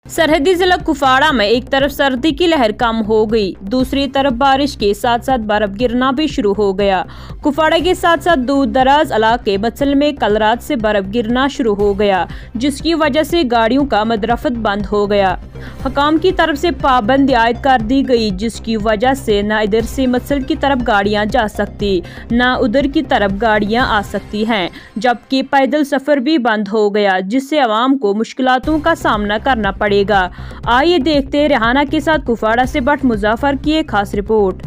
सरहदी जिला कुपवाड़ा में एक तरफ सर्दी की लहर कम हो गई, दूसरी तरफ बारिश के साथ साथ बर्फ गिरना भी शुरू हो गया। कुपवाड़ा के साथ साथ दूर दराज इलाके बत्सल में कल रात से बर्फ गिरना शुरू हो गया, जिसकी वजह से गाड़ियों का मदरफत बंद हो गया। हुकाम की तरफ से पाबंदी आयद कर दी गई, जिसकी वजह से न इधर से मत्सल की तरफ गाड़ियां जा सकती न उधर की तरफ गाड़ियां आ सकती हैं, जबकि पैदल सफर भी बंद हो गया, जिससे आवाम को मुश्किलातों का सामना करना पड़ेगा। आइए देखते हैं रेहाना के साथ कुपवाड़ा से भट्ट मुजफ्फर की एक खास रिपोर्ट।